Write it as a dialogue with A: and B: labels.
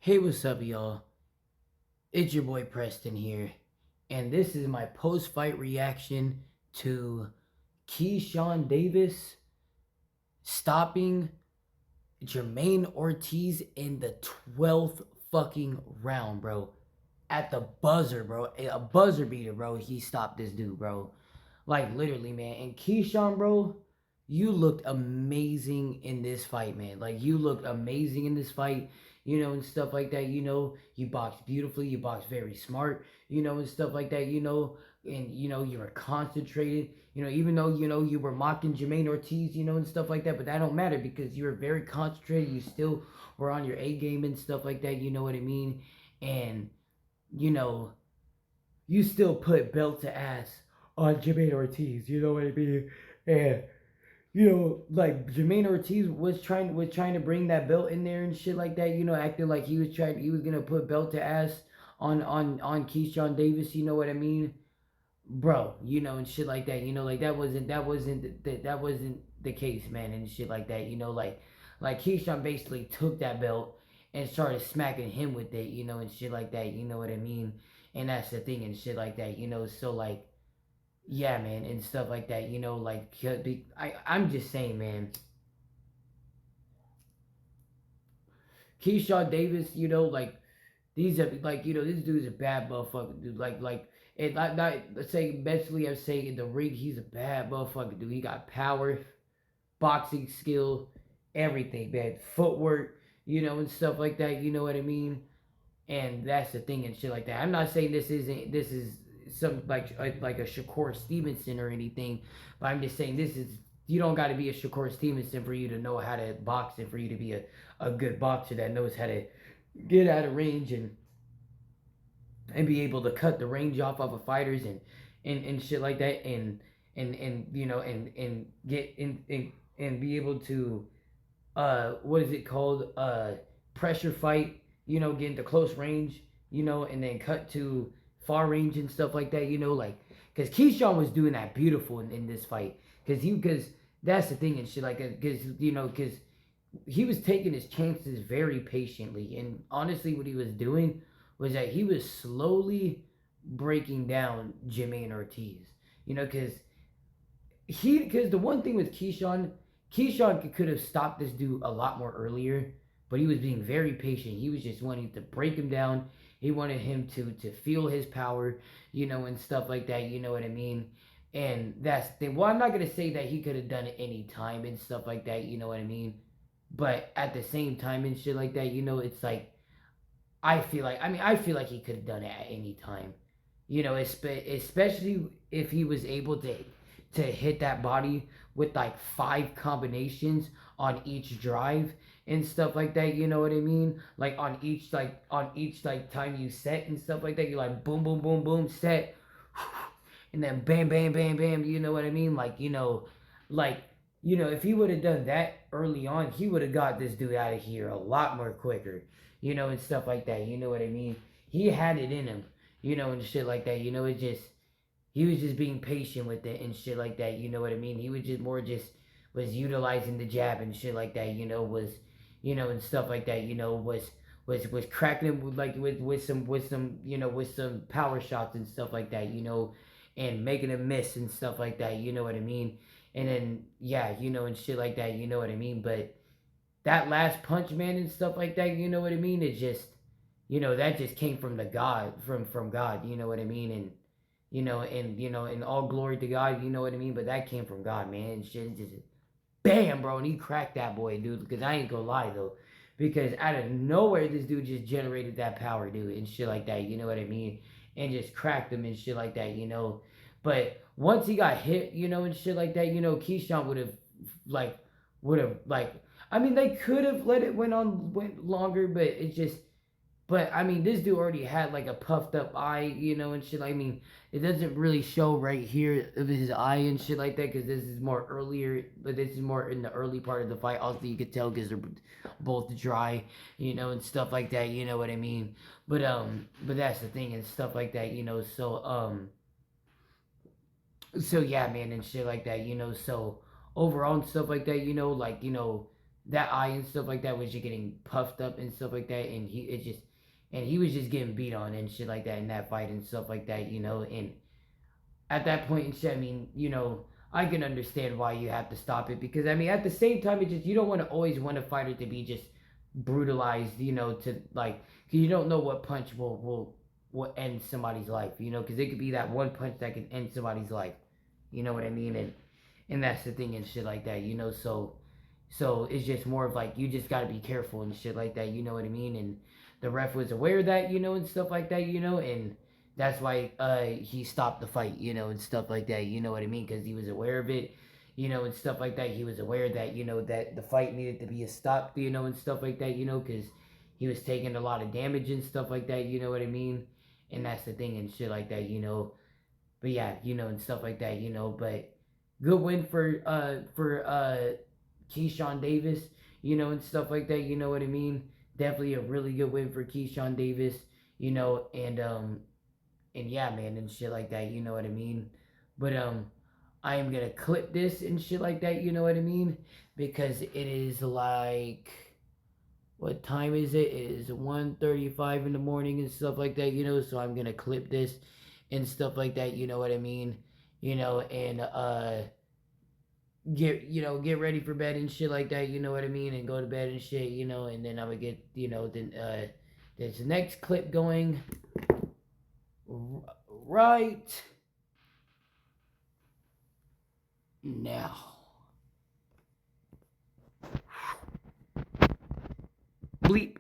A: Hey, what's up, y'all? It's your boy Preston here, and this is my post-fight reaction to Keyshawn Davis stopping Jamaine Ortiz in the 12th fucking round, bro. At the buzzer, bro. A buzzer beater, bro. He stopped this dude, bro. Like, literally, man. And Keyshawn, bro, you looked amazing in this fight, man. Like, you looked amazing in this fight, and stuff like that. You boxed beautifully. You boxed very smart, and stuff like that, and, you were concentrated, even though, you were mocking Jamaine Ortiz, and stuff like that. But that don't matter because you were very concentrated. You still were on your A game and stuff like that. You know what I mean? And, you know, you still put belt to ass on Jamaine Ortiz. You know what I mean? And like Jamaine Ortiz was trying to bring that belt in there and shit like that. Acting like he was gonna put belt to ass on Keyshawn Davis. You know what I mean, bro? And shit like that. Like that wasn't the case, man, and shit like that. Like Keyshawn basically took that belt and started smacking him with it. And shit like that. You know what I mean? And that's the thing and shit like that. So like, yeah, man, and stuff like that. Like I'm just saying, man. Keyshawn Davis, like these are like this dude's a bad motherfucker, dude. Like it not let's say mentally, I'm saying in the ring he's a bad motherfucker, dude. He got power, boxing skill, everything, man, footwork, and stuff like that. You know what I mean? And that's the thing and shit like that. I'm not saying this is some like a Shakur Stevenson or anything, but I'm just saying this is you don't got to be a Shakur Stevenson for you to know how to box and for you to be a good boxer that knows how to get out of range and be able to cut the range off of a fighters and shit like that and get in and be able to what is it called, pressure fight, get into close range, and then cut to far range and stuff like that, like because Keyshawn was doing that beautiful in this fight because that's the thing and shit like because he was taking his chances very patiently, and honestly what he was doing was that he was slowly breaking down Jamaine Ortiz, because the one thing with Keyshawn could have stopped this dude a lot more earlier, but he was being very patient. He was just wanting to break him down. He wanted him to feel his power, and stuff like that. You know what I mean? And that's the thing. Well, I'm not gonna say that he could have done it any time and stuff like that. You know what I mean? But at the same time and shit like that, it's like I feel like he could have done it at any time. Especially if he was able to hit that body with like 5 combinations on each drive and stuff like that. You know what I mean? Like on each time you set and stuff like that. You're like boom boom boom boom set, and then bam bam bam bam. You know what I mean? Like if he would have done that early on, he would have got this dude out of here a lot more quicker. And stuff like that. You know what I mean? He had it in him. And shit like that. It just he was just being patient with it and shit like that. You know what I mean? He was just was utilizing the jab and shit like that. And stuff like that. Was cracking him with some power shots and stuff like that. And making him miss and stuff like that. You know what I mean? And then yeah, and shit like that. You know what I mean? But that last punch, man, and stuff like that. You know what I mean? It just that just came from the God from God. You know what I mean? And all glory to God, you know what I mean? But that came from God, man. And shit just bam, bro, and he cracked that boy, dude. Because I ain't gonna lie though, because out of nowhere, this dude just generated that power, dude, and shit like that. You know what I mean? And just cracked him and shit like that. But once he got hit, and shit like that, Keyshawn like would have like. I mean, they could have let it went longer, but it just but I mean, this dude already had like a puffed up eye, and shit. I mean, it doesn't really show right here of his eye and shit like that because this is more earlier, but this is more in the early part of the fight. Also, you could tell because they're both dry, and stuff like that. You know what I mean? But that's the thing and stuff like that. So yeah, man, and shit like that. So overall and stuff like that. that eye and stuff like that was just getting puffed up and stuff like that, and he was just getting beat on and shit like that in that fight and stuff like that, and at that point and shit, I mean, I can understand why you have to stop it, because I mean, at the same time, it's just, you don't want to always want a fighter to be just brutalized, to like, cause you don't know what punch will end somebody's life, because it could be that one punch that can end somebody's life, you know what I mean, and that's the thing and shit like that, so it's just more of like, you just got to be careful and shit like that, you know what I mean, and the ref was aware of that, and stuff like that, and that's why he stopped the fight, and stuff like that, you know what I mean, because he was aware of it, and stuff like that. He was aware that, that the fight needed to be stopped, and stuff like that, because he was taking a lot of damage and stuff like that, you know what I mean, and that's the thing and shit like that, but yeah, and stuff like that, but good win for Keyshawn Davis, and stuff like that, you know what I mean, definitely a really good win for Keyshawn Davis, and yeah, man, and shit like that, you know what I mean? But I am gonna clip this and shit like that, you know what I mean? Because it is like, what time is it? It is 1:35 in the morning and stuff like that, so I'm gonna clip this and stuff like that, you know what I mean? And get ready for bed and shit like that, you know what I mean? And go to bed and shit, and then I'm gonna get, then this next clip going right now. Bleep.